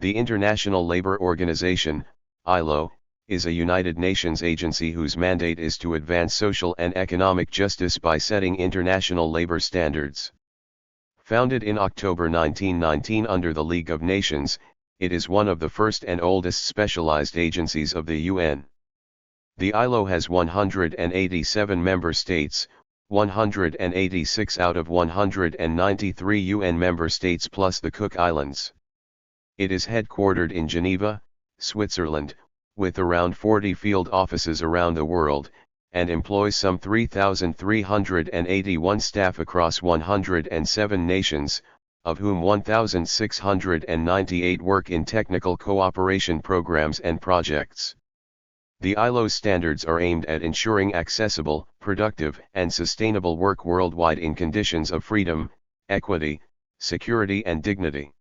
The International Labour Organization, ILO, is a United Nations agency whose mandate is to advance social and economic justice by setting international labour standards. Founded in October 1919 under the League of Nations, it is one of the first and oldest specialized agencies of the UN. The ILO has 187 member states, 186 out of 193 UN member states plus the Cook Islands. It is headquartered in Geneva, Switzerland, with around 40 field offices around the world, and employs some 3,381 staff across 107 nations, of whom 1,698 work in technical cooperation programs and projects. The ILO's standards are aimed at ensuring accessible, productive, and sustainable work worldwide in conditions of freedom, equity, security and dignity.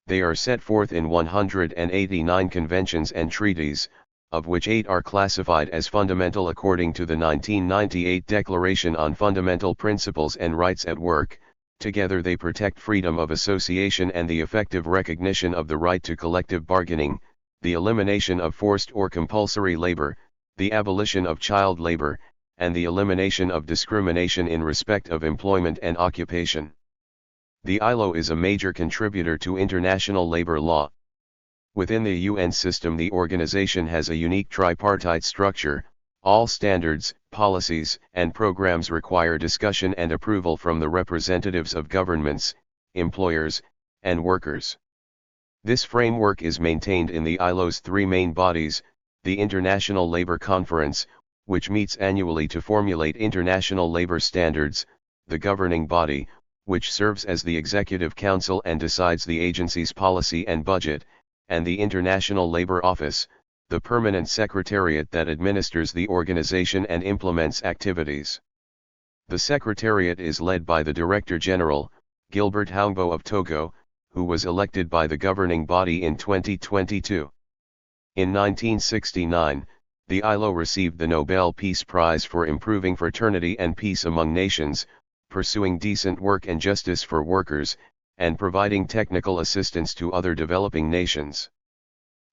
They are set forth in 189 conventions and treaties, of which 8 are classified as fundamental according to the 1998 Declaration on Fundamental Principles and Rights at Work. Together they protect freedom of association and the effective recognition of the right to collective bargaining, the elimination of forced or compulsory labor, the abolition of child labor, and the elimination of discrimination in respect of employment and occupation. The ILO is a major contributor to international labor law. Within the UN system, the organization has a unique tripartite structure. All standards, policies, and programs require discussion and approval from the representatives of governments, employers, and workers. This framework is maintained in the ILO's 3 main bodies: the International Labour Conference, which meets annually to formulate international labor standards; the governing body, which serves as the Executive Council and decides the agency's policy and budget; and the International Labour Office, the permanent secretariat that administers the organization and implements activities. The secretariat is led by the Director General, Gilbert Houngbo of Togo, who was elected by the governing body in 2022. In 1969, the ILO received the Nobel Peace Prize for improving fraternity and peace among nations, pursuing decent work and justice for workers, and providing technical assistance to other developing nations.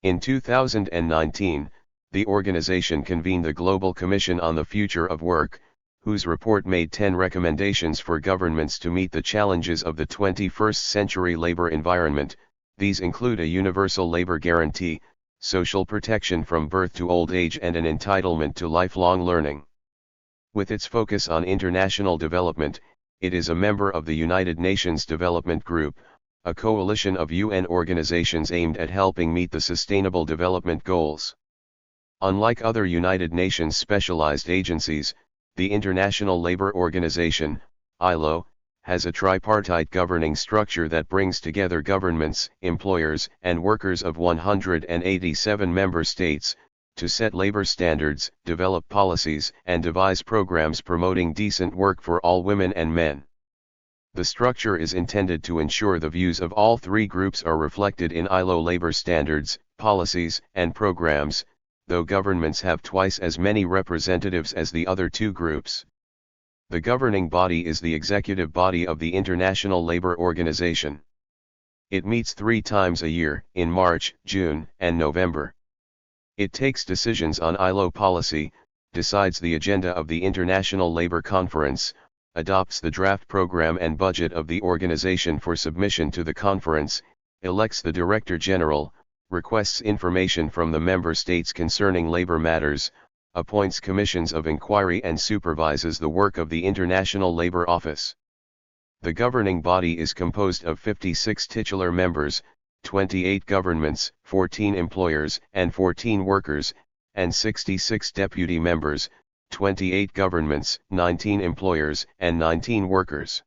In 2019, the organization convened the Global Commission on the Future of Work, whose report made 10 recommendations for governments to meet the challenges of the 21st century labor environment. These include a universal labor guarantee, social protection from birth to old age, and an entitlement to lifelong learning. With its focus on international development, it is a member of the United Nations Development Group, a coalition of UN organizations aimed at helping meet the Sustainable Development Goals. Unlike other United Nations specialized agencies, the International Labour Organization, ILO, has a tripartite governing structure that brings together governments, employers, and workers of 187 member states, to set labor standards, develop policies, and devise programs promoting decent work for all women and men. The structure is intended to ensure the views of all 3 groups are reflected in ILO labor standards, policies, and programs, though governments have twice as many representatives as the other 2 groups. The governing body is the executive body of the International Labour Organization. It meets 3 times a year, in March, June, and November. It takes decisions on ILO policy, decides the agenda of the International Labour Conference, adopts the draft program and budget of the organization for submission to the conference, elects the Director General, requests information from the member states concerning labor matters, appoints commissions of inquiry, and supervises the work of the International Labour Office. The governing body is composed of 56 titular members, 28 governments, 14 employers and 14 workers, and 66 deputy members, 28 governments, 19 employers, and 19 workers.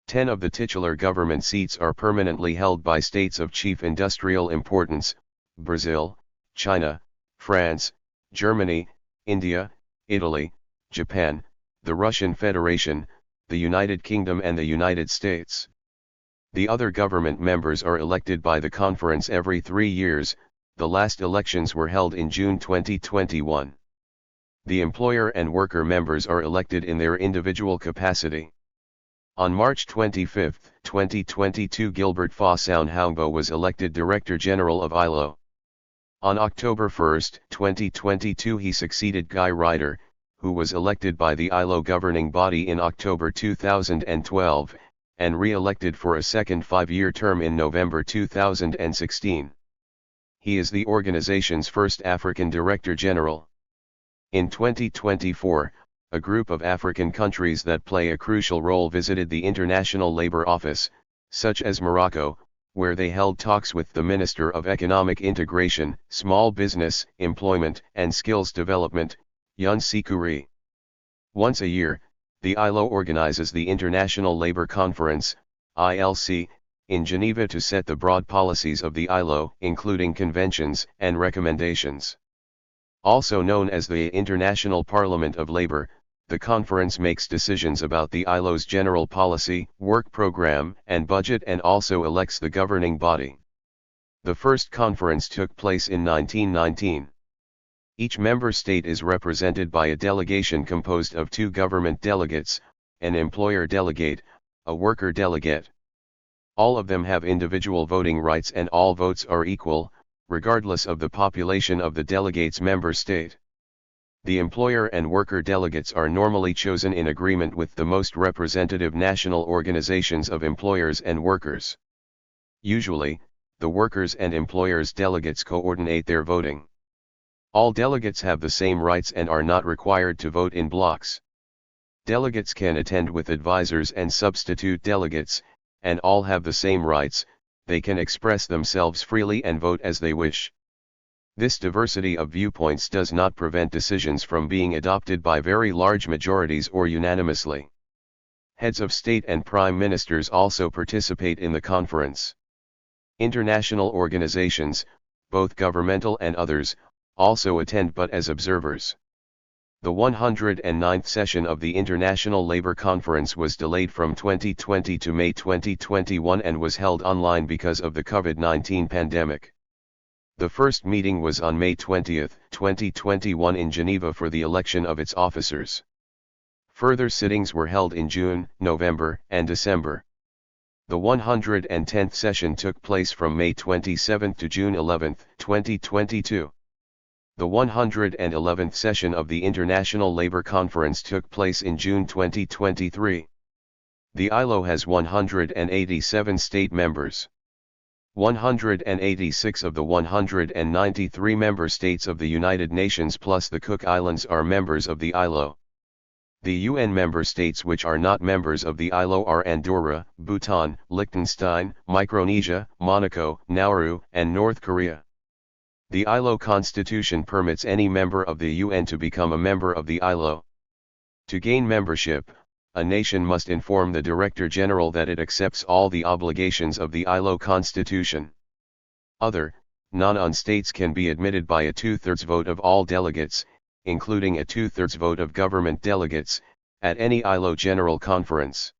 10 of the titular government seats are permanently held by states of chief industrial importance: Brazil, China, France, Germany, India, Italy, Japan, the Russian Federation, the United Kingdom, and the United States. The other government members are elected by the conference every 3 years. The last elections were held in June 2021. The employer and worker members are elected in their individual capacity. On March 25, 2022 Gilbert Fosoun Haungbo was elected Director General of ILO. On October 1, 2022 he succeeded Guy Ryder, who was elected by the ILO governing body in October 2012, and re-elected for a second 5-year term in November 2016. He is the organization's first African Director General. In 2024, a group of African countries that play a crucial role visited the International Labour Office, such as Morocco, where they held talks with the Minister of Economic Integration, Small Business, Employment and Skills Development, Youn Sekouri. Once a year, the ILO organizes the International Labour Conference, ILC, in Geneva to set the broad policies of the ILO, including conventions and recommendations. Also known as the International Parliament of Labour, the conference makes decisions about the ILO's general policy, work program, and budget and also elects the governing body. The first conference took place in 1919. Each member state is represented by a delegation composed of 2 government delegates, an employer delegate, a worker delegate. All of them have individual voting rights and all votes are equal, regardless of the population of the delegate's member state. The employer and worker delegates are normally chosen in agreement with the most representative national organizations of employers and workers. Usually, the workers and employers delegates coordinate their voting. All delegates have the same rights and are not required to vote in blocks. Delegates can attend with advisors and substitute delegates, and all have the same rights. They can express themselves freely and vote as they wish. This diversity of viewpoints does not prevent decisions from being adopted by very large majorities or unanimously. Heads of state and prime ministers also participate in the conference. International organizations, both governmental and others, also attend but as observers. The 109th session of the International Labour Conference was delayed from 2020 to May 2021 and was held online because of the COVID-19 pandemic. The first meeting was on May 20, 2021 in Geneva for the election of its officers. Further sittings were held in June, November, and December. The 110th session took place from May 27 to June 11, 2022. The 111th session of the International Labour Conference took place in June 2023. The ILO has 187 state members. 186 of the 193 member states of the United Nations plus the Cook Islands are members of the ILO. The UN member states which are not members of the ILO are Andorra, Bhutan, Liechtenstein, Micronesia, Monaco, Nauru, and North Korea. The ILO Constitution permits any member of the UN to become a member of the ILO. To gain membership, a nation must inform the Director General that it accepts all the obligations of the ILO Constitution. Other, non-UN states can be admitted by a 2/3 vote of all delegates, including a 2/3 vote of government delegates, at any ILO General Conference.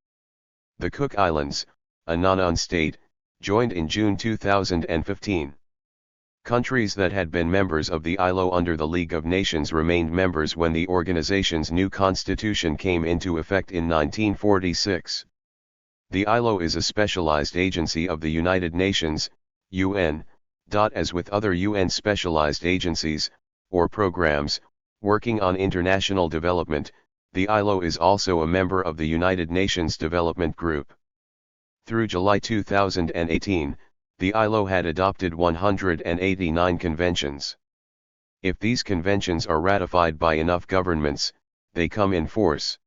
The Cook Islands, a non-UN state, joined in June 2015. Countries that had been members of the ILO under the League of Nations remained members when the organization's new constitution came into effect in 1946. The ILO is a specialized agency of the United Nations, UN. As with other UN specialized agencies, or programs, working on international development, the ILO is also a member of the United Nations Development Group. Through July 2018, the ILO had adopted 189 conventions. If these conventions are ratified by enough governments, they come in force.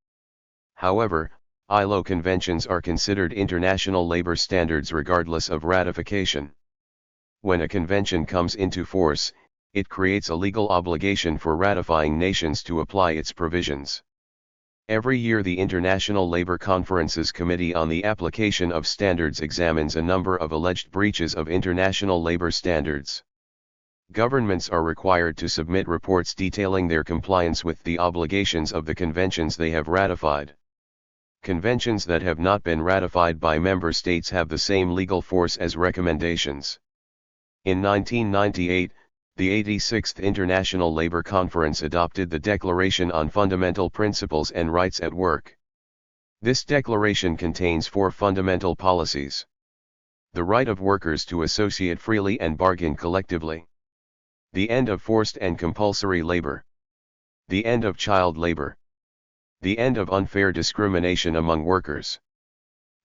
However, ILO conventions are considered international labor standards regardless of ratification. When a convention comes into force, it creates a legal obligation for ratifying nations to apply its provisions. Every year the International Labour Conference's Committee on the Application of Standards examines a number of alleged breaches of international labour standards. Governments are required to submit reports detailing their compliance with the obligations of the conventions they have ratified. Conventions that have not been ratified by member states have the same legal force as recommendations. In 1998, the 86th International Labour Conference adopted the Declaration on Fundamental Principles and Rights at Work. This declaration contains 4 fundamental policies. The right of workers to associate freely and bargain collectively. The end of forced and compulsory labor. The end of child labor. The end of unfair discrimination among workers.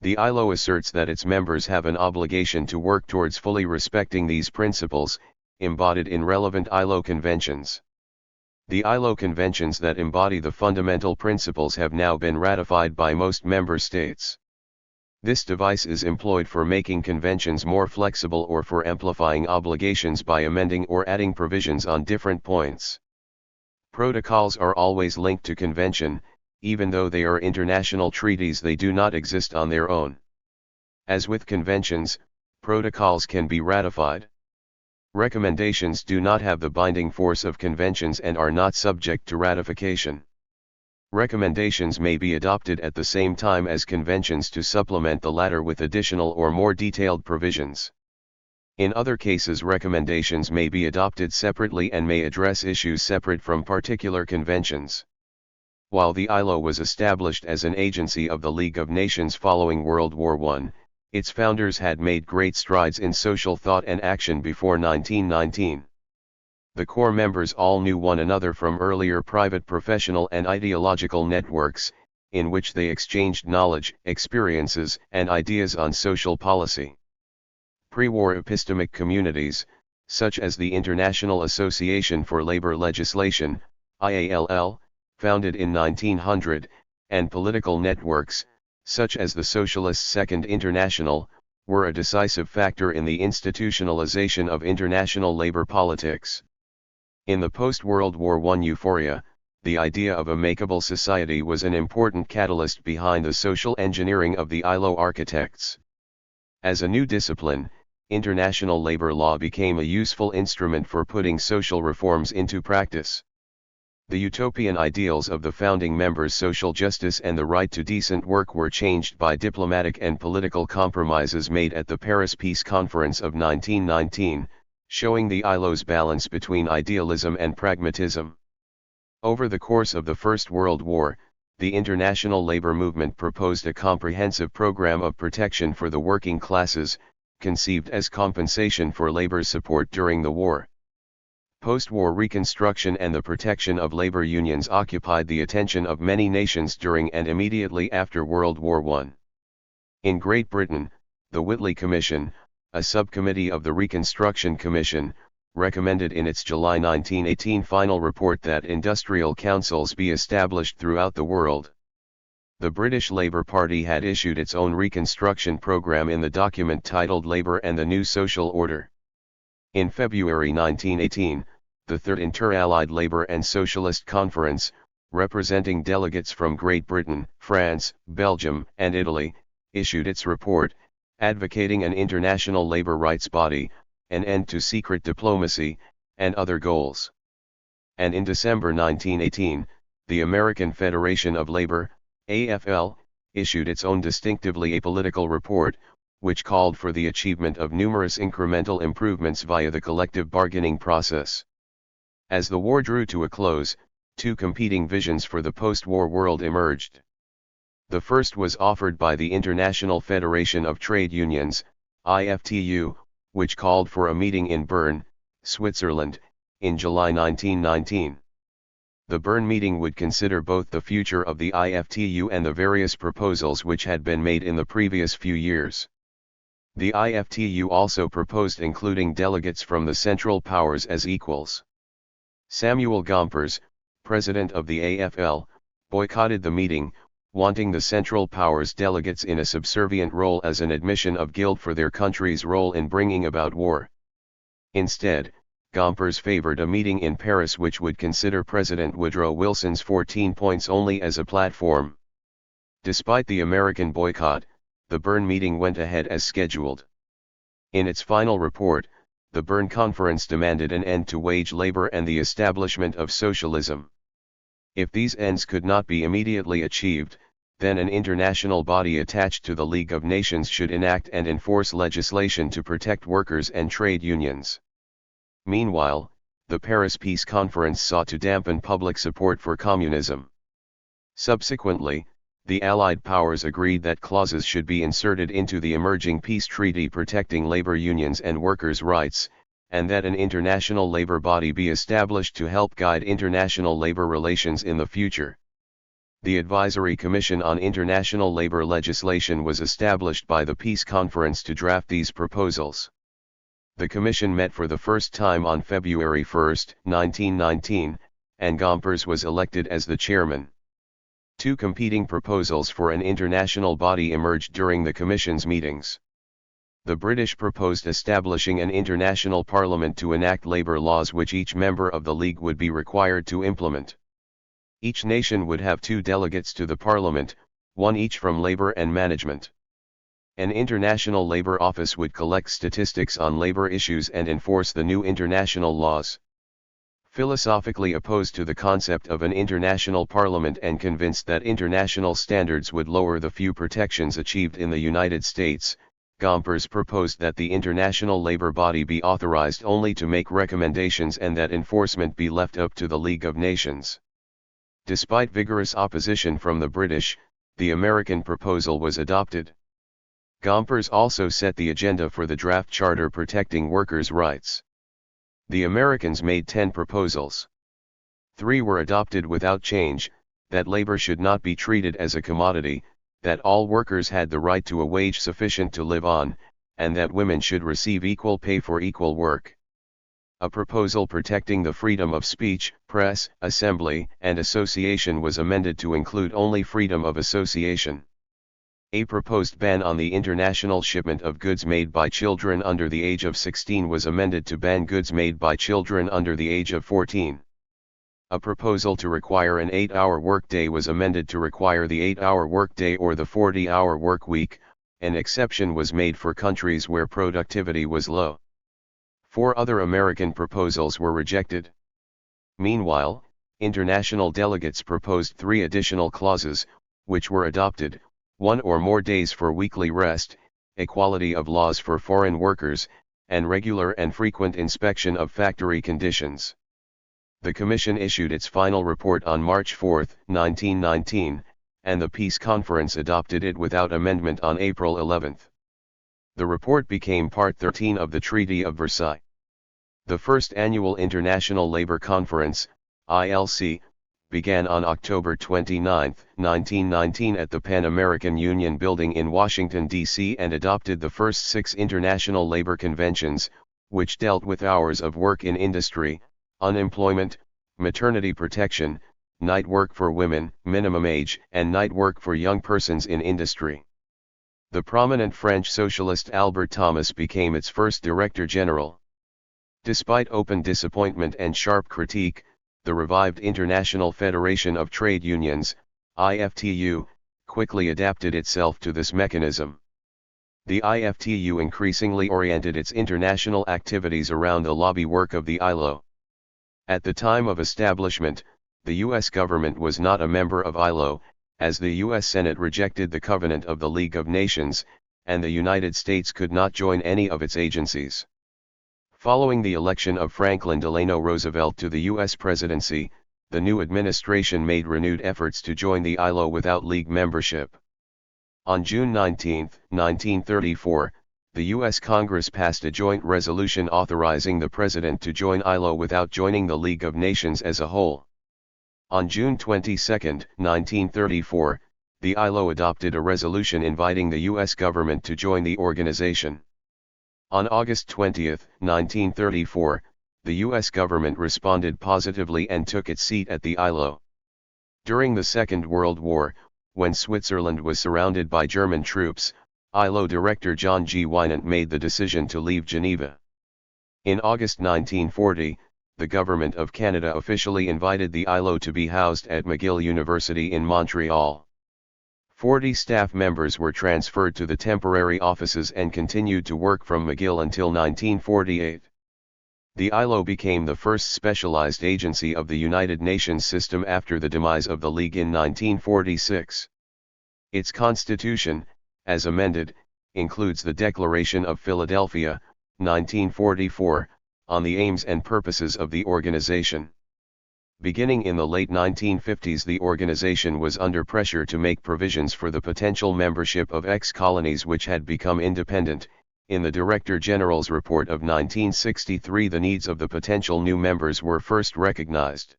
The ILO asserts that its members have an obligation to work towards fully respecting these principles, embodied in relevant ILO conventions. The ILO conventions that embody the fundamental principles have now been ratified by most member states. This device is employed for making conventions more flexible or for amplifying obligations by amending or adding provisions on different points. Protocols are always linked to convention. Even though they are international treaties, they do not exist on their own. As with conventions, protocols can be ratified. Recommendations do not have the binding force of conventions and are not subject to ratification. Recommendations may be adopted at the same time as conventions to supplement the latter with additional or more detailed provisions. In other cases, recommendations may be adopted separately and may address issues separate from particular conventions. While the ILO was established as an agency of the League of Nations following World War I, its founders had made great strides in social thought and action before 1919. The core members all knew one another from earlier private professional and ideological networks, in which they exchanged knowledge, experiences, and ideas on social policy. Pre-war epistemic communities, such as the International Association for Labor Legislation, IALL, founded in 1900, and political networks, such as the Socialist Second International, were a decisive factor in the institutionalization of international labor politics. In the post-World War I euphoria, the idea of a makeable society was an important catalyst behind the social engineering of the ILO architects. As a new discipline, international labor law became a useful instrument for putting social reforms into practice. The utopian ideals of the founding members' social justice and the right to decent work were changed by diplomatic and political compromises made at the Paris Peace Conference of 1919, showing the ILO's balance between idealism and pragmatism. Over the course of the First World War, the international labor movement proposed a comprehensive program of protection for the working classes, conceived as compensation for labor's support during the war. Post-war reconstruction and the protection of labor unions occupied the attention of many nations during and immediately after World War I. In Great Britain, the Whitley Commission, a subcommittee of the Reconstruction Commission, recommended in its July 1918 final report that industrial councils be established throughout the world. The British Labour Party had issued its own reconstruction programme in the document titled Labour and the New Social Order. In February 1918, the Third Inter-Allied Labour and Socialist Conference, representing delegates from Great Britain, France, Belgium, and Italy, issued its report, advocating an international labour rights body, an end to secret diplomacy, and other goals. And in December 1918, the American Federation of Labor, AFL, issued its own distinctively apolitical report, which called for the achievement of numerous incremental improvements via the collective bargaining process. As the war drew to a close, 2 competing visions for the post-war world emerged. The first was offered by the International Federation of Trade Unions, IFTU, which called for a meeting in Bern, Switzerland, in July 1919. The Bern meeting would consider both the future of the IFTU and the various proposals which had been made in the previous few years. The IFTU also proposed including delegates from the Central Powers as equals. Samuel Gompers, president of the AFL, boycotted the meeting, wanting the Central Powers delegates in a subservient role as an admission of guilt for their country's role in bringing about war. Instead, Gompers favored a meeting in Paris which would consider President Woodrow Wilson's 14 points only as a platform. Despite the American boycott, the Bern meeting went ahead as scheduled. In its final report, the Bern Conference demanded an end to wage labor and the establishment of socialism. If these ends could not be immediately achieved, then an international body attached to the League of Nations should enact and enforce legislation to protect workers and trade unions. Meanwhile, the Paris Peace Conference sought to dampen public support for communism. Subsequently, The Allied powers agreed that clauses should be inserted into the emerging peace treaty protecting labor unions and workers' rights, and that an international labor body be established to help guide international labor relations in the future. The Advisory Commission on International Labor Legislation was established by the Peace Conference to draft these proposals. The Commission met for the first time on February 1, 1919, and Gompers was elected as the chairman. Two competing proposals for an international body emerged during the Commission's meetings. The British proposed establishing an international parliament to enact labor laws which each member of the League would be required to implement. Each nation would have 2 delegates to the parliament, one each from labor and management. An international labor office would collect statistics on labor issues and enforce the new international laws. Philosophically opposed to the concept of an international parliament and convinced that international standards would lower the few protections achieved in the United States, Gompers proposed that the international labor body be authorized only to make recommendations and that enforcement be left up to the League of Nations. Despite vigorous opposition from the British, the American proposal was adopted. Gompers also set the agenda for the draft charter protecting workers' rights. The Americans made 10 proposals. 3 were adopted without change: that labor should not be treated as a commodity, that all workers had the right to a wage sufficient to live on, and that women should receive equal pay for equal work. A proposal protecting the freedom of speech, press, assembly, and association was amended to include only freedom of association. A proposed ban on the international shipment of goods made by children under the age of 16 was amended to ban goods made by children under the age of 14. A proposal to require an 8-hour workday was amended to require the 8-hour workday or the 40-hour work week. An exception was made for countries where productivity was low. 4 other American proposals were rejected. Meanwhile, international delegates proposed 3 additional clauses, which were adopted: 1 or more days for weekly rest, equality of laws for foreign workers, and regular and frequent inspection of factory conditions. The Commission issued its final report on March 4, 1919, and the Peace Conference adopted it without amendment on April 11. The report became Part 13 of the Treaty of Versailles. The first annual International Labour Conference, ILC, began on October 29, 1919 at the Pan American Union Building in Washington, D.C. and adopted the first 6 international labor conventions, which dealt with hours of work in industry, unemployment, maternity protection, night work for women, minimum age, and night work for young persons in industry. The prominent French socialist Albert Thomas became its first Director General. Despite open disappointment and sharp critique, the revived International Federation of Trade Unions, IFTU, quickly adapted itself to this mechanism. The IFTU increasingly oriented its international activities around the lobby work of the ILO. At the time of establishment, the U.S. government was not a member of ILO, as the U.S. Senate rejected the Covenant of the League of Nations, and the United States could not join any of its agencies. Following the election of Franklin Delano Roosevelt to the U.S. presidency, the new administration made renewed efforts to join the ILO without League membership. On June 19, 1934, the U.S. Congress passed a joint resolution authorizing the President to join ILO without joining the League of Nations as a whole. On June 22, 1934, the ILO adopted a resolution inviting the U.S. government to join the organization. On August 20, 1934, the U.S. government responded positively and took its seat at the ILO. During the Second World War, when Switzerland was surrounded by German troops, ILO Director John G. Winant made the decision to leave Geneva. In August 1940, the Government of Canada officially invited the ILO to be housed at McGill University in Montreal. 40 staff members were transferred to the temporary offices and continued to work from McGill until 1948. The ILO became the first specialized agency of the United Nations system after the demise of the League in 1946. Its constitution, as amended, includes the Declaration of Philadelphia, 1944, on the aims and purposes of the organization. Beginning in the late 1950s, the organization was under pressure to make provisions for the potential membership of ex-colonies which had become independent. In the Director General's report of 1963, the needs of the potential new members were first recognized.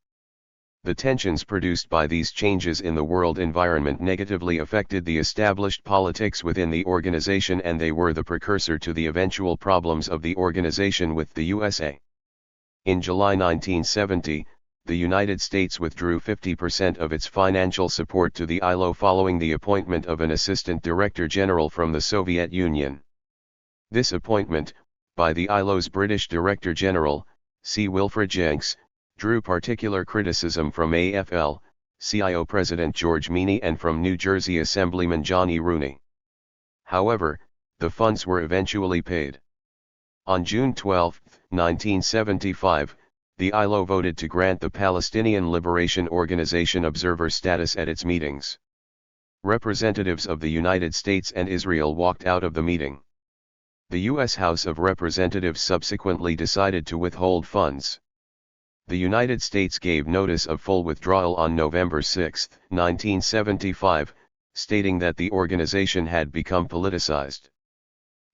The tensions produced by these changes in the world environment negatively affected the established politics within the organization, and they were the precursor to the eventual problems of the organization with the USA. In July 1970, the United States withdrew 50% of its financial support to the ILO following the appointment of an Assistant Director General from the Soviet Union. This appointment, by the ILO's British Director General, C. Wilfred Jenks, drew particular criticism from AFL-CIO President George Meany and from New Jersey Assemblyman John E. Rooney. However, the funds were eventually paid. On June 12, 1975, the ILO voted to grant the Palestinian Liberation Organization observer status at its meetings. Representatives of the United States and Israel walked out of the meeting. The U.S. House of Representatives subsequently decided to withhold funds. The United States gave notice of full withdrawal on November 6, 1975, stating that the organization had become politicized.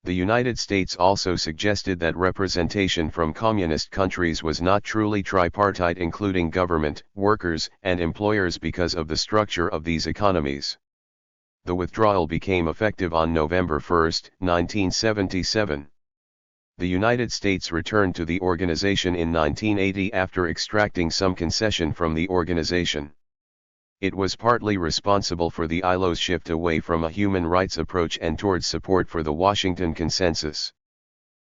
The United States also suggested that representation from communist countries was not truly tripartite, including government, workers, and employers, because of the structure of these economies. The withdrawal became effective on November 1, 1977. The United States returned to the organization in 1980 after extracting some concession from the organization. It was partly responsible for the ILO's shift away from a human rights approach and towards support for the Washington Consensus.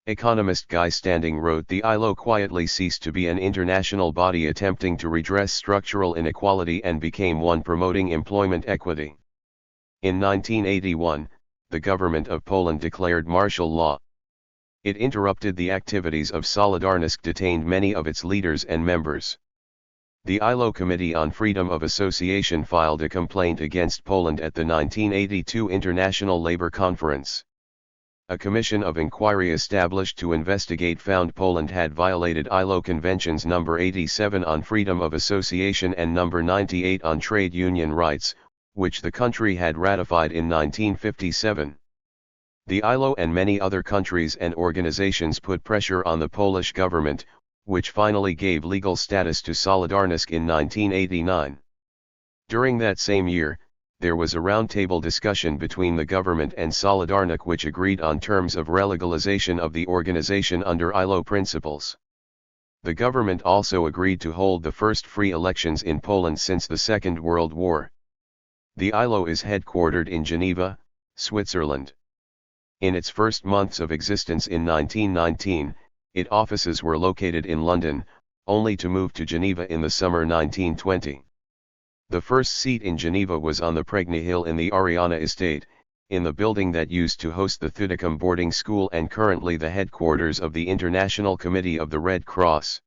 Economist Guy Standing wrote, "The ILO quietly ceased to be an international body attempting to redress structural inequality and became one promoting employment equity." In 1981, the government of Poland declared martial law. It interrupted the activities of Solidarność, detained many of its leaders and members. The ILO Committee on Freedom of Association filed a complaint against Poland at the 1982 International Labour Conference. A commission of inquiry established to investigate found Poland had violated ILO Conventions No. 87 on freedom of association and No. 98 on trade union rights, which the country had ratified in 1957. The ILO and many other countries and organizations put pressure on the Polish government, which finally gave legal status to Solidarność in 1989. During that same year, there was a roundtable discussion between the government and Solidarność which agreed on terms of relegalization of the organization under ILO principles. The government also agreed to hold the first free elections in Poland since the Second World War. The ILO is headquartered in Geneva, Switzerland. In its first months of existence in 1919, its offices were located in London, only to move to Geneva in the summer 1920. The first seat in Geneva was on the Pregny Hill in the Ariana estate, in the building that used to host the Thudicum boarding school and currently the headquarters of the International Committee of the Red Cross.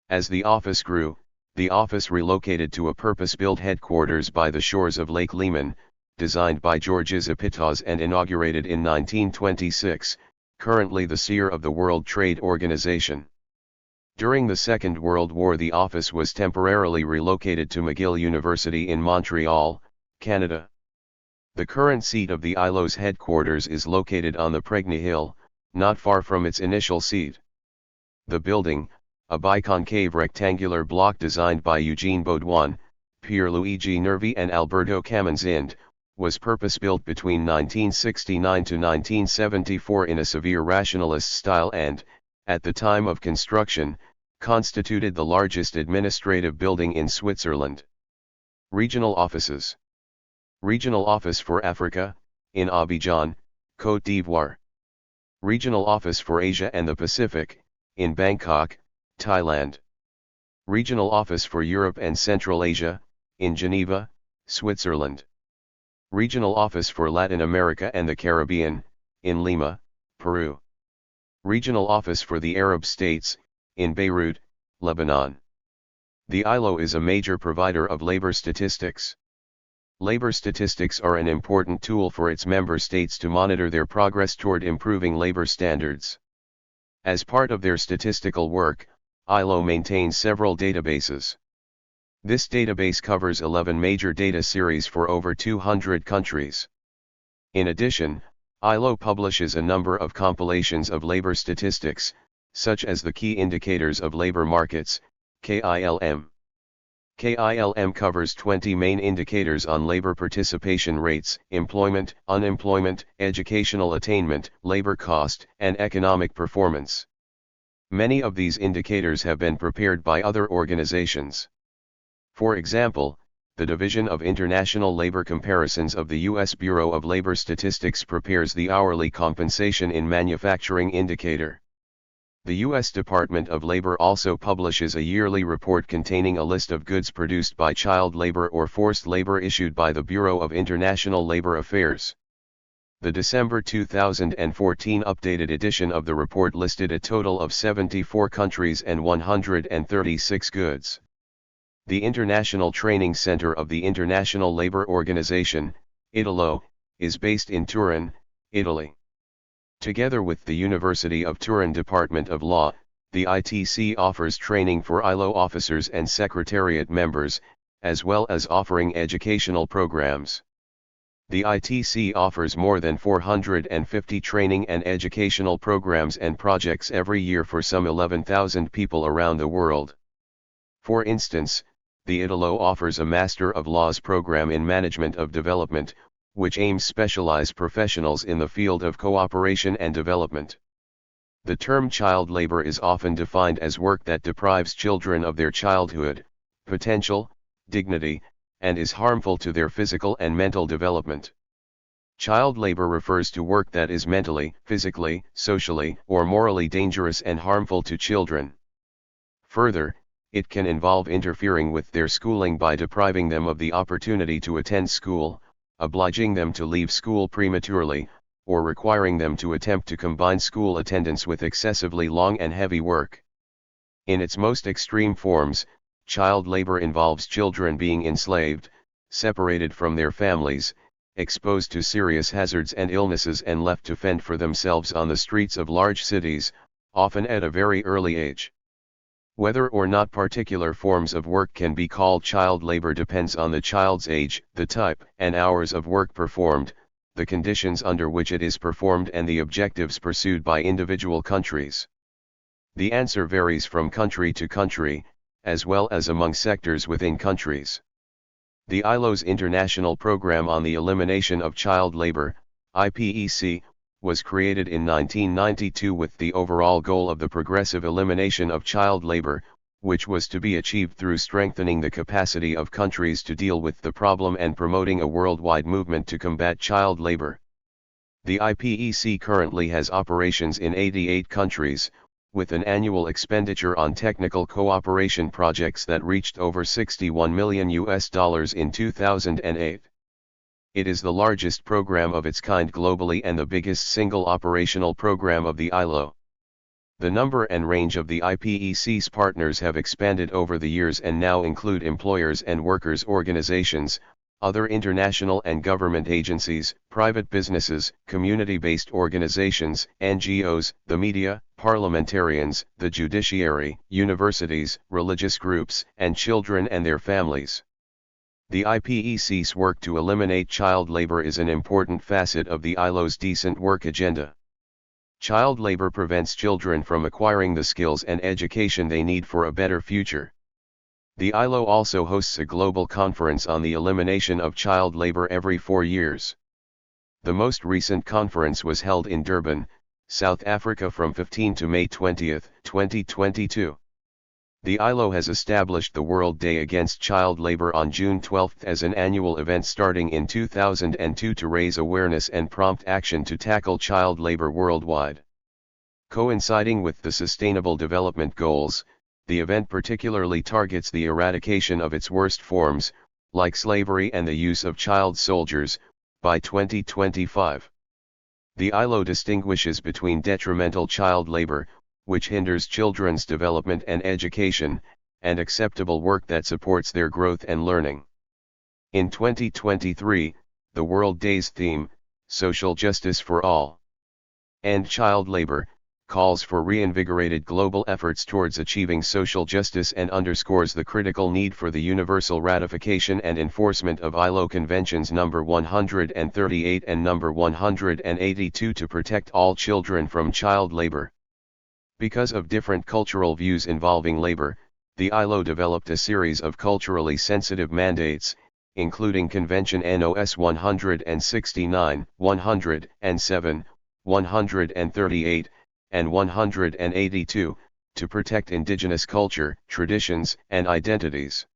As the office grew, the office relocated to a purpose-built headquarters by the shores of Lake Leman, designed by Georges Apitas and inaugurated in 1926, currently the seer of the World Trade Organization. During the Second World War, the office was temporarily relocated to McGill University in Montreal, Canada. The current seat of the ILO's headquarters is located on the Pregny Hill, not far from its initial seat. The building, a biconcave rectangular block designed by Eugene Baudouin, Pierre-Luigi Nervi and Alberto Camonzind, was purpose-built between 1969 to 1974 in a severe rationalist style and, at the time of construction, constituted the largest administrative building in Switzerland. Regional offices. Regional Office for Africa, in Abidjan, Côte d'Ivoire. Regional Office for Asia and the Pacific, in Bangkok, Thailand. Regional Office for Europe and Central Asia, in Geneva, Switzerland. Regional Office for Latin America and the Caribbean, in Lima, Peru. Regional Office for the Arab States, in Beirut, Lebanon. The ILO is a major provider of labor statistics. Labor statistics are an important tool for its member states to monitor their progress toward improving labor standards. As part of their statistical work, ILO maintains several databases. This database covers 11 major data series for over 200 countries. In addition, ILO publishes a number of compilations of labor statistics, such as the Key Indicators of Labor Markets, KILM. KILM covers 20 main indicators on labor participation rates, employment, unemployment, educational attainment, labor cost, and economic performance. Many of these indicators have been prepared by other organizations. For example, the Division of International Labor Comparisons of the U.S. Bureau of Labor Statistics prepares the Hourly Compensation in Manufacturing Indicator. The U.S. Department of Labor also publishes a yearly report containing a list of goods produced by child labor or forced labor issued by the Bureau of International Labor Affairs. The December 2014 updated edition of the report listed a total of 74 countries and 136 goods. The International Training Center of the International Labour Organization, ILO, is based in Turin, Italy. Together with the University of Turin Department of Law, the ITC offers training for ILO officers and secretariat members, as well as offering educational programs. The ITC offers more than 450 training and educational programs and projects every year for some 11,000 people around the world. For instance, the ILO offers a Master of Laws program in Management of Development, which aims specialized professionals in the field of cooperation and development. The term child labor is often defined as work that deprives children of their childhood, potential, dignity, and is harmful to their physical and mental development. Child labor refers to work that is mentally, physically, socially, or morally dangerous and harmful to children. Further, it can involve interfering with their schooling by depriving them of the opportunity to attend school, obliging them to leave school prematurely, or requiring them to attempt to combine school attendance with excessively long and heavy work. In its most extreme forms, child labor involves children being enslaved, separated from their families, exposed to serious hazards and illnesses and left to fend for themselves on the streets of large cities, often at a very early age. Whether or not particular forms of work can be called child labor depends on the child's age, the type and hours of work performed, the conditions under which it is performed, and the objectives pursued by individual countries. The answer varies from country to country, as well as among sectors within countries. The ILO's International Program on the Elimination of Child Labor, IPEC, was created in 1992 with the overall goal of the progressive elimination of child labor, which was to be achieved through strengthening the capacity of countries to deal with the problem and promoting a worldwide movement to combat child labor. The IPEC currently has operations in 88 countries, with an annual expenditure on technical cooperation projects that reached over $61 million in 2008. It is the largest program of its kind globally and the biggest single operational program of the ILO. The number and range of the IPEC's partners have expanded over the years and now include employers and workers' organizations, other international and government agencies, private businesses, community-based organizations, NGOs, the media, parliamentarians, the judiciary, universities, religious groups, and children and their families. The IPEC's work to eliminate child labor is an important facet of the ILO's decent work agenda. Child labor prevents children from acquiring the skills and education they need for a better future. The ILO also hosts a global conference on the elimination of child labor every 4 years. The most recent conference was held in Durban, South Africa from 15 to May 20, 2022. The ILO has established the World Day Against Child Labor on June 12 as an annual event starting in 2002 to raise awareness and prompt action to tackle child labor worldwide. Coinciding with the Sustainable Development Goals, the event particularly targets the eradication of its worst forms, like slavery and the use of child soldiers, by 2025. The ILO distinguishes between detrimental child labor, which hinders children's development and education, and acceptable work that supports their growth and learning. In 2023, the World Day's theme, Social Justice for All. End Child Labor, calls for reinvigorated global efforts towards achieving social justice and underscores the critical need for the universal ratification and enforcement of ILO Conventions No. 138 and No. 182 to protect all children from child labor. Because of different cultural views involving labor, the ILO developed a series of culturally sensitive mandates, including Convention NOS 169, 107, 138, and 182, to protect indigenous culture, traditions, and identities.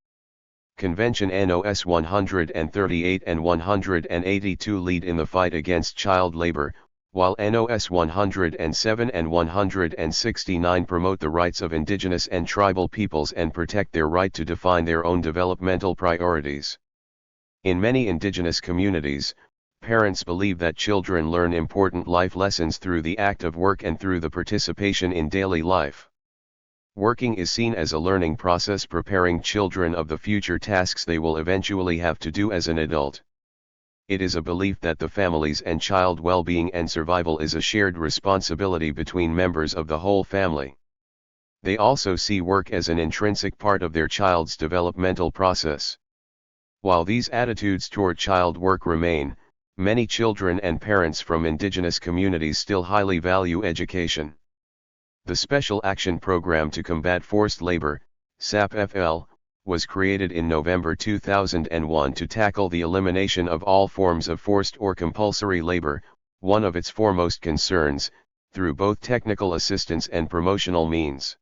Convention NOS 138 and 182 lead in the fight against child labor, while NOS 107 and 169 promote the rights of indigenous and tribal peoples and protect their right to define their own developmental priorities. In many indigenous communities, parents believe that children learn important life lessons through the act of work and through the participation in daily life. Working is seen as a learning process preparing children of the future tasks they will eventually have to do as an adult. It is a belief that the family's and child well-being and survival is a shared responsibility between members of the whole family. They also see work as an intrinsic part of their child's developmental process. While these attitudes toward child work remain, many children and parents from indigenous communities still highly value education. The Special Action Program to Combat Forced Labor, SAPFL, was created in November 2001 to tackle the elimination of all forms of forced or compulsory labor, one of its foremost concerns, through both technical assistance and promotional means.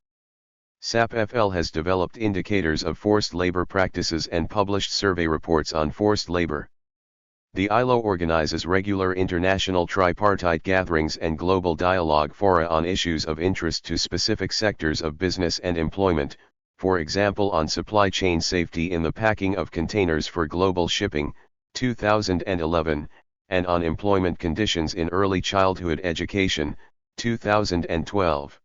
SAPFL has developed indicators of forced labor practices and published survey reports on forced labor. The ILO organizes regular international tripartite gatherings and global dialogue fora on issues of interest to specific sectors of business and employment, for example on supply chain safety in the packing of containers for global shipping, 2011, and on employment conditions in early childhood education, 2012.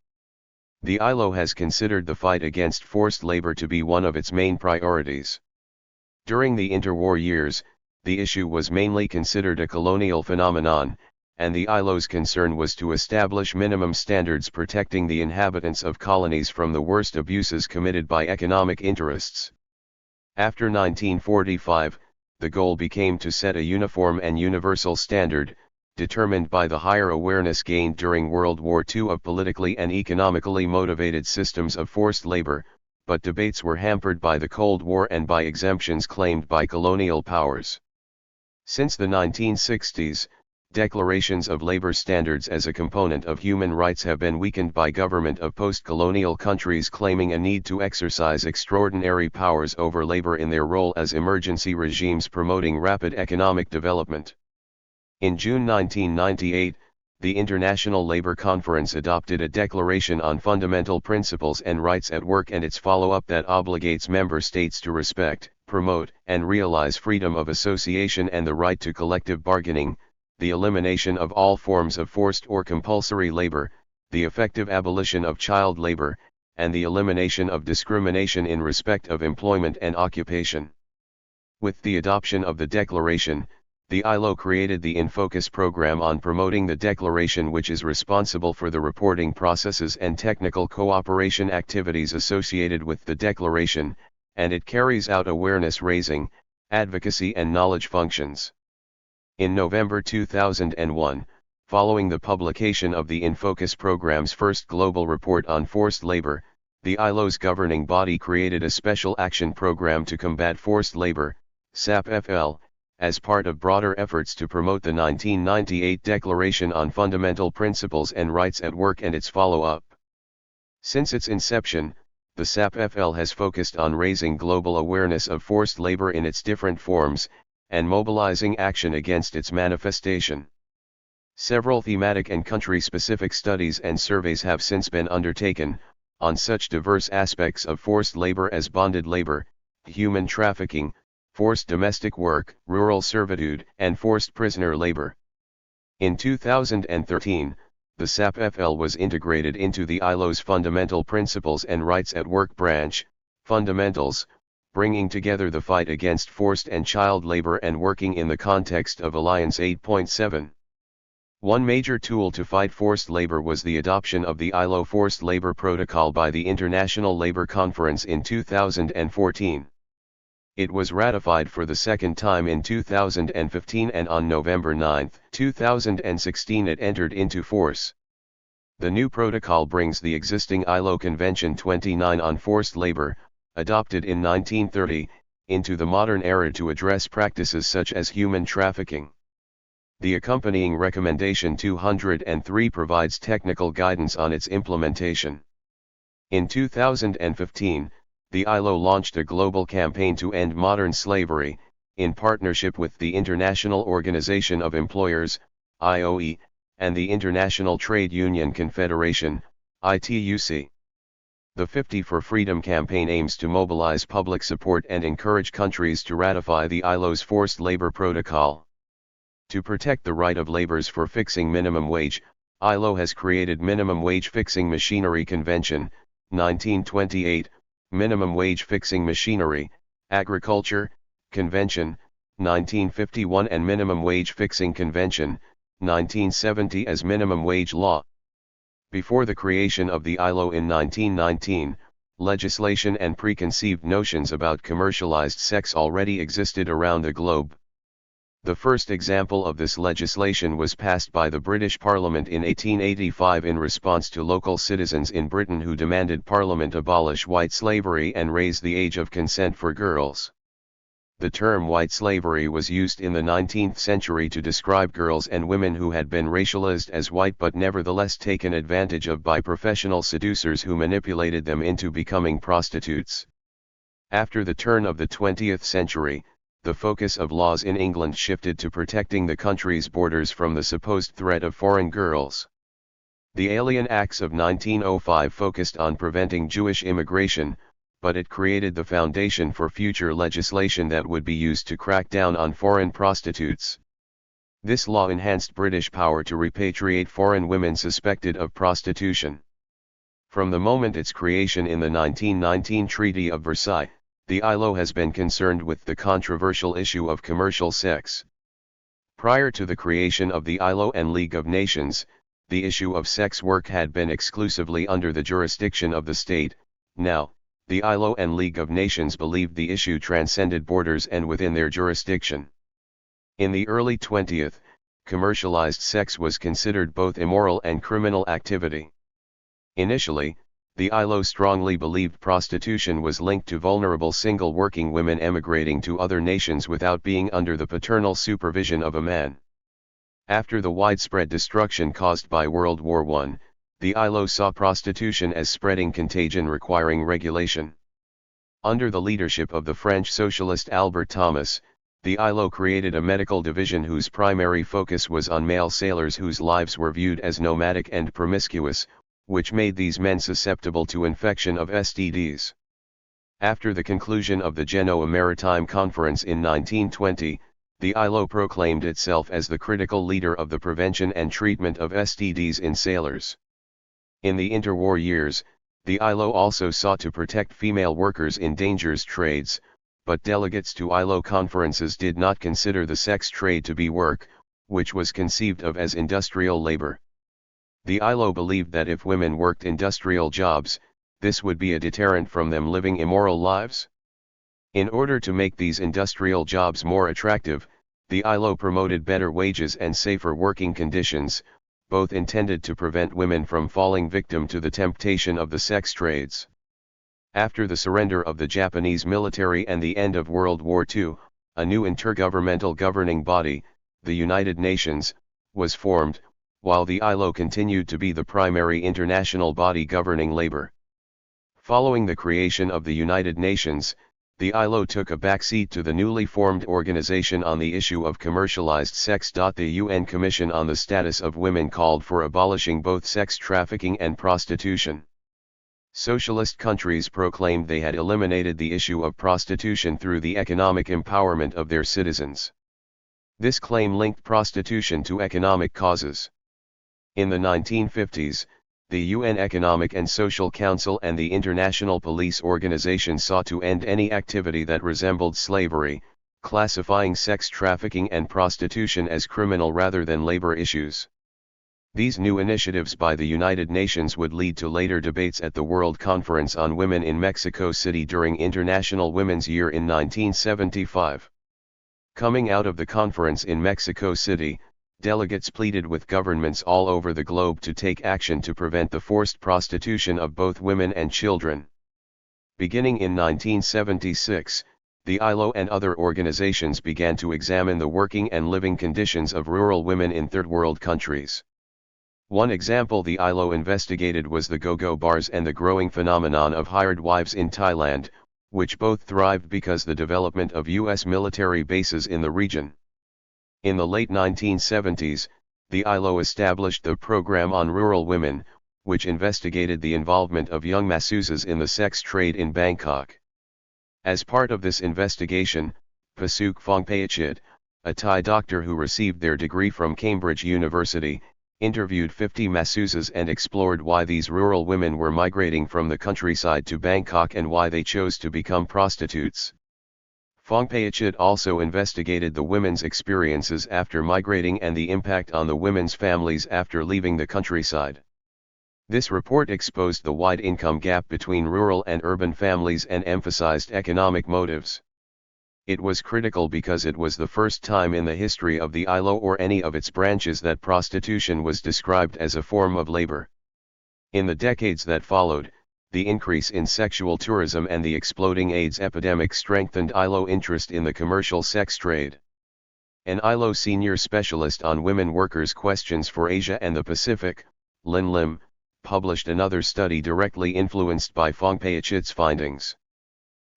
The ILO has considered the fight against forced labor to be one of its main priorities. During the interwar years, the issue was mainly considered a colonial phenomenon, and the ILO's concern was to establish minimum standards protecting the inhabitants of colonies from the worst abuses committed by economic interests. After 1945, the goal became to set a uniform and universal standard, determined by the higher awareness gained during World War II of politically and economically motivated systems of forced labor, but debates were hampered by the Cold War and by exemptions claimed by colonial powers. Since the 1960s, declarations of labor standards as a component of human rights have been weakened by government of post-colonial countries claiming a need to exercise extraordinary powers over labor in their role as emergency regimes promoting rapid economic development. In June 1998, the International Labour Conference adopted a Declaration on Fundamental Principles and Rights at Work and its follow-up that obligates member states to respect, promote, and realize freedom of association and the right to collective bargaining, the elimination of all forms of forced or compulsory labor, the effective abolition of child labor, and the elimination of discrimination in respect of employment and occupation. With the adoption of the Declaration, the ILO created the In-Focus program on promoting the Declaration, which is responsible for the reporting processes and technical cooperation activities associated with the Declaration, and it carries out awareness raising, advocacy and knowledge functions. In November 2001, following the publication of the In-Focus program's first global report on forced labor, the ILO's governing body created a Special Action Program to Combat Forced Labor, SAPFL, as part of broader efforts to promote the 1998 Declaration on Fundamental Principles and Rights at Work and its follow-up. Since its inception, the SAPFL has focused on raising global awareness of forced labor in its different forms, and mobilizing action against its manifestation. Several thematic and country-specific studies and surveys have since been undertaken, on such diverse aspects of forced labor as bonded labor, human trafficking, forced domestic work, rural servitude, and forced prisoner labor. In 2013, the SAPFL was integrated into the ILO's Fundamental Principles and Rights at Work branch, Fundamentals, bringing together the fight against forced and child labor and working in the context of Alliance 8.7. One major tool to fight forced labor was the adoption of the ILO Forced Labor Protocol by the International Labour Conference in 2014. It was ratified for the second time in 2015, and on November 9, 2016 it entered into force. The new protocol brings the existing ILO Convention 29 on forced labor, adopted in 1930, into the modern era to address practices such as human trafficking. The accompanying Recommendation 203 provides technical guidance on its implementation. In 2015, the ILO launched a global campaign to end modern slavery, in partnership with the International Organization of Employers, IOE, and the International Trade Union Confederation, ITUC. The 50 for Freedom campaign aims to mobilize public support and encourage countries to ratify the ILO's Forced Labor Protocol. To protect the right of laborers for fixing minimum wage, ILO has created Minimum Wage Fixing Machinery Convention, 1928, Minimum Wage Fixing Machinery, Agriculture, Convention, 1951 and Minimum Wage Fixing Convention, 1970 as minimum wage law. Before the creation of the ILO in 1919, legislation and preconceived notions about commercialized sex already existed around the globe. The first example of this legislation was passed by the British Parliament in 1885 in response to local citizens in Britain who demanded Parliament abolish white slavery and raise the age of consent for girls. The term white slavery was used in the 19th century to describe girls and women who had been racialized as white but nevertheless taken advantage of by professional seducers who manipulated them into becoming prostitutes. After the turn of the 20th century, the focus of laws in England shifted to protecting the country's borders from the supposed threat of foreign girls. The Alien Acts of 1905 focused on preventing Jewish immigration, but it created the foundation for future legislation that would be used to crack down on foreign prostitutes. This law enhanced British power to repatriate foreign women suspected of prostitution. From the moment its creation in the 1919 Treaty of Versailles, the ILO has been concerned with the controversial issue of commercial sex. Prior to the creation of the ILO and League of Nations, the issue of sex work had been exclusively under the jurisdiction of the state. Now, the ILO and League of Nations believed the issue transcended borders and within their jurisdiction. In the early 20th, commercialized sex was considered both immoral and criminal activity. Initially, the ILO strongly believed prostitution was linked to vulnerable single working women emigrating to other nations without being under the paternal supervision of a man. After the widespread destruction caused by World War I, the ILO saw prostitution as spreading contagion requiring regulation. Under the leadership of the French socialist Albert Thomas, the ILO created a medical division whose primary focus was on male sailors whose lives were viewed as nomadic and promiscuous, which made these men susceptible to infection of STDs. After the conclusion of the Genoa Maritime Conference in 1920, the ILO proclaimed itself as the critical leader of the prevention and treatment of STDs in sailors. In the interwar years, the ILO also sought to protect female workers in dangerous trades, but delegates to ILO conferences did not consider the sex trade to be work, which was conceived of as industrial labor. The ILO believed that if women worked industrial jobs, this would be a deterrent from them living immoral lives. In order to make these industrial jobs more attractive, the ILO promoted better wages and safer working conditions, both intended to prevent women from falling victim to the temptation of the sex trades. After the surrender of the Japanese military and the end of World War II, a new intergovernmental governing body, the United Nations, was formed, while the ILO continued to be the primary international body governing labor. Following the creation of the United Nations, the ILO took a backseat to the newly formed Organization on the Issue of Commercialized Sex. The UN Commission on the Status of Women called for abolishing both sex trafficking and prostitution. Socialist countries proclaimed they had eliminated the issue of prostitution through the economic empowerment of their citizens. This claim linked prostitution to economic causes. In the 1950s, the UN Economic and Social Council and the International Police Organization sought to end any activity that resembled slavery, classifying sex trafficking and prostitution as criminal rather than labor issues. These new initiatives by the United Nations would lead to later debates at the World Conference on Women in Mexico City during International Women's Year in 1975. Coming out of the conference in Mexico City, delegates pleaded with governments all over the globe to take action to prevent the forced prostitution of both women and children. Beginning in 1976, the ILO and other organizations began to examine the working and living conditions of rural women in third world countries. One example the ILO investigated was the go-go bars and the growing phenomenon of hired wives in Thailand, which both thrived because the development of U.S. military bases in the region. In the late 1970s, the ILO established the Program on Rural Women, which investigated the involvement of young masseuses in the sex trade in Bangkok. As part of this investigation, Pasuk Phongpayachit, a Thai doctor who received their degree from Cambridge University, interviewed 50 masseuses and explored why these rural women were migrating from the countryside to Bangkok and why they chose to become prostitutes. Phongpayachit also investigated the women's experiences after migrating and the impact on the women's families after leaving the countryside. This report exposed the wide income gap between rural and urban families and emphasized economic motives. It was critical because it was the first time in the history of the ILO or any of its branches that prostitution was described as a form of labor. In the decades that followed, the increase in sexual tourism and the exploding AIDS epidemic strengthened ILO interest in the commercial sex trade. An ILO senior specialist on women workers' questions for Asia and the Pacific, Lin Lim, published another study directly influenced by Phongpayachit's findings.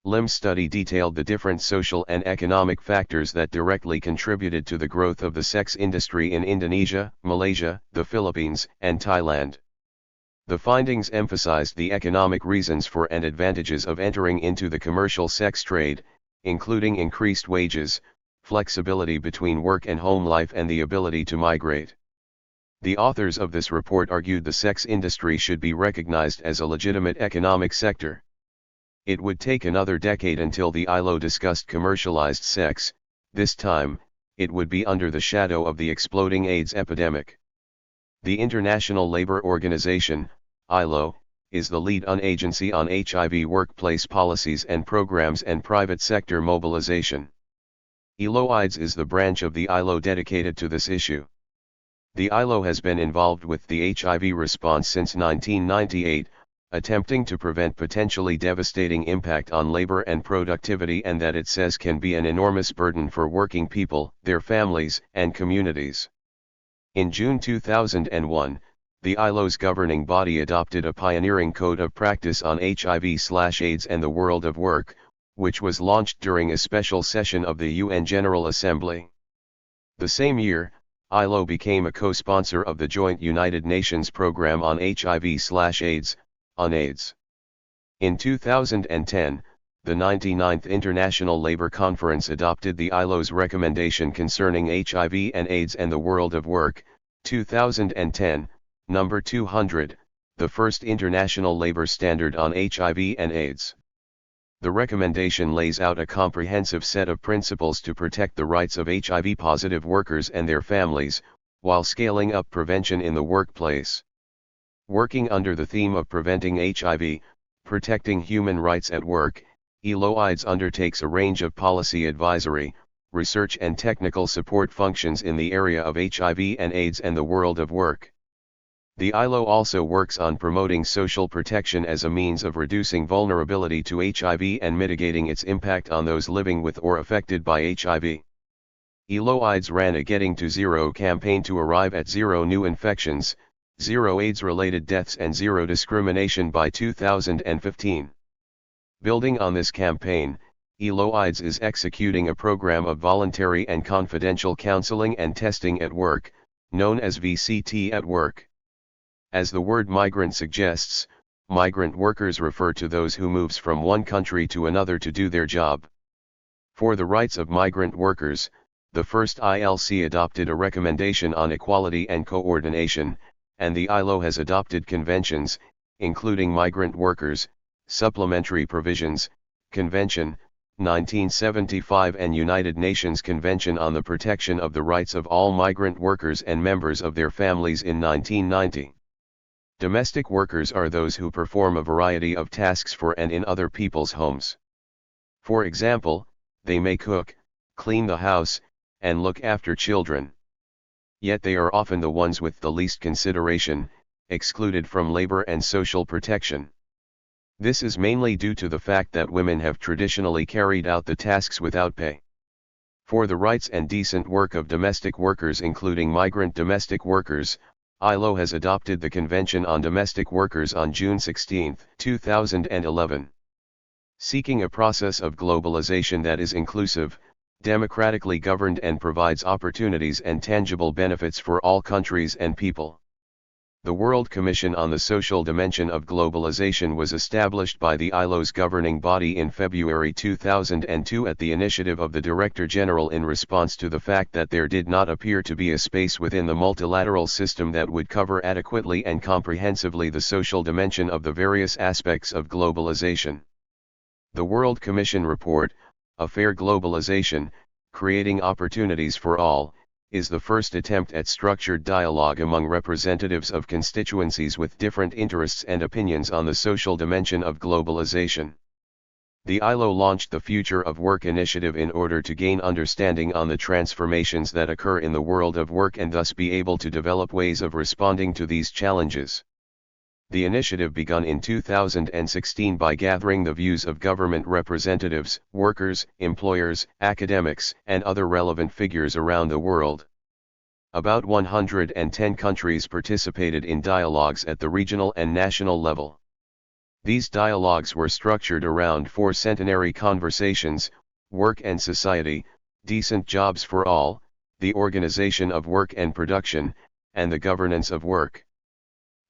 Lim's study detailed the different social and economic factors that directly contributed to the growth of the sex industry in Indonesia, Malaysia, the Philippines, and Thailand. The findings emphasized the economic reasons for and advantages of entering into the commercial sex trade, including increased wages, flexibility between work and home life and the ability to migrate. The authors of this report argued the sex industry should be recognized as a legitimate economic sector. It would take another decade until the ILO discussed commercialized sex. This time, it would be under the shadow of the exploding AIDS epidemic. The International Labour Organization, ILO, is the lead agency on HIV workplace policies and programs and private sector mobilization. ILO-Its is the branch of the ILO dedicated to this issue. The ILO has been involved with the HIV response since 1998, attempting to prevent potentially devastating impact on labor and productivity and that it says can be an enormous burden for working people, their families, and communities. In June 2001, the ILO's governing body adopted a pioneering code of practice on HIV/AIDS and the world of work, which was launched during a special session of the UN General Assembly. The same year, ILO became a co-sponsor of the joint United Nations Program on HIV/AIDS, UNAIDS. In 2010, the 99th International Labour Conference adopted the ILO's recommendation concerning HIV and AIDS and the world of work, 2010, number 200, the first international labor standard on HIV and AIDS. The recommendation lays out a comprehensive set of principles to protect the rights of HIV-positive workers and their families, while scaling up prevention in the workplace. Working under the theme of preventing HIV, protecting human rights at work, ILO-Its undertakes a range of policy advisory, research and technical support functions in the area of HIV and AIDS and the world of work. The ILO also works on promoting social protection as a means of reducing vulnerability to HIV and mitigating its impact on those living with or affected by HIV. ILO-Its ran a Getting to Zero campaign to arrive at zero new infections, zero AIDS-related deaths and zero discrimination by 2015. Building on this campaign, ILO-Its is executing a program of voluntary and confidential counseling and testing at work, known as VCT at work. As the word migrant suggests, migrant workers refer to those who moves from one country to another to do their job. For the rights of migrant workers, the first ILC adopted a recommendation on equality and coordination, and the ILO has adopted conventions, including migrant workers, supplementary provisions, convention, 1975 and United Nations Convention on the Protection of the Rights of All Migrant Workers and Members of Their Families in 1990. Domestic workers are those who perform a variety of tasks for and in other people's homes. For example, they may cook, clean the house, and look after children. Yet they are often the ones with the least consideration, excluded from labor and social protection. This is mainly due to the fact that women have traditionally carried out the tasks without pay. For the rights and decent work of domestic workers, including migrant domestic workers, ILO has adopted the Convention on Domestic Workers on June 16, 2011. Seeking a process of globalization that is inclusive, democratically governed and provides opportunities and tangible benefits for all countries and people. The World Commission on the Social Dimension of Globalization was established by the ILO's governing body in February 2002 at the initiative of the Director General in response to the fact that there did not appear to be a space within the multilateral system that would cover adequately and comprehensively the social dimension of the various aspects of globalization. The World Commission report, A Fair Globalization, Creating Opportunities for All, is the first attempt at structured dialogue among representatives of constituencies with different interests and opinions on the social dimension of globalization. The ILO launched the Future of Work initiative in order to gain understanding on the transformations that occur in the world of work and thus be able to develop ways of responding to these challenges. The initiative began in 2016 by gathering the views of government representatives, workers, employers, academics, and other relevant figures around the world. About 110 countries participated in dialogues at the regional and national level. These dialogues were structured around four centenary conversations: work and society, decent jobs for all, the organization of work and production, and the governance of work.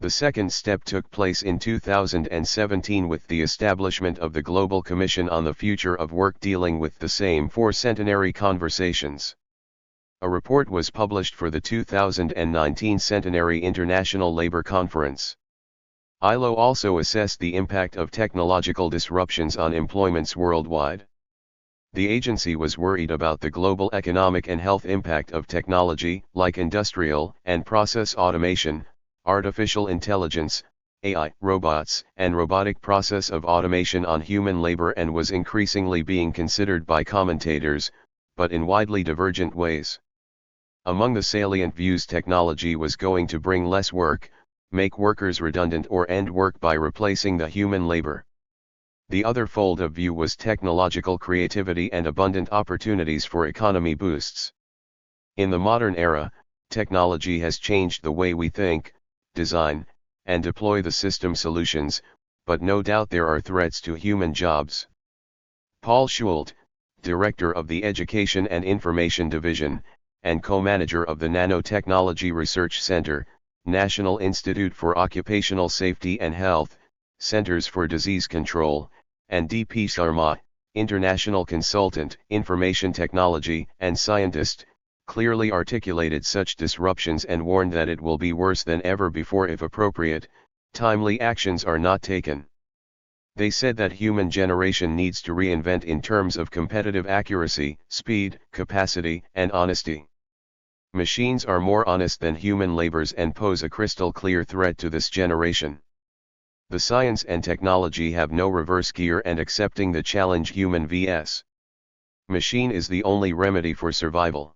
The second step took place in 2017 with the establishment of the Global Commission on the Future of Work, dealing with the same four centenary conversations. A report was published for the 2019 Centenary International Labour Conference. ILO also assessed the impact of technological disruptions on employments worldwide. The agency was worried about the global economic and health impact of technology, like industrial and process automation, artificial intelligence, AI, robots, and robotic process of automation on human labor, and was increasingly being considered by commentators, but in widely divergent ways. Among the salient views, technology was going to bring less work, make workers redundant, or end work by replacing the human labor. The other fold of view was technological creativity and abundant opportunities for economy boosts. In the modern era, technology has changed the way we think, design, and deploy the system solutions, but no doubt there are threats to human jobs. Paul Schult, Director of the Education and Information Division, and co-manager of the Nanotechnology Research Center, National Institute for Occupational Safety and Health, Centers for Disease Control, and D.P. Sharma, international consultant, information technology, and scientist, clearly articulated such disruptions and warned that it will be worse than ever before if appropriate, timely actions are not taken. They said that human generation needs to reinvent in terms of competitive accuracy, speed, capacity, and honesty. Machines are more honest than human labors and pose a crystal clear threat to this generation. The science and technology have no reverse gear, and accepting the challenge human vs. machine is the only remedy for survival.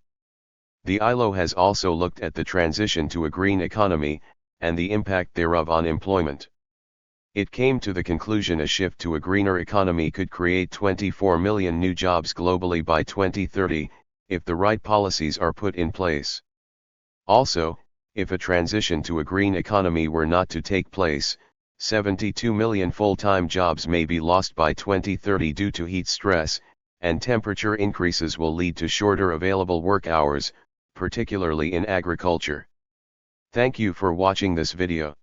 The ILO has also looked at the transition to a green economy, and the impact thereof on employment. It came to the conclusion a shift to a greener economy could create 24 million new jobs globally by 2030, if the right policies are put in place. Also, if a transition to a green economy were not to take place, 72 million full-time jobs may be lost by 2030 due to heat stress, and temperature increases will lead to shorter available work hours, particularly in agriculture. Thank you for watching this video.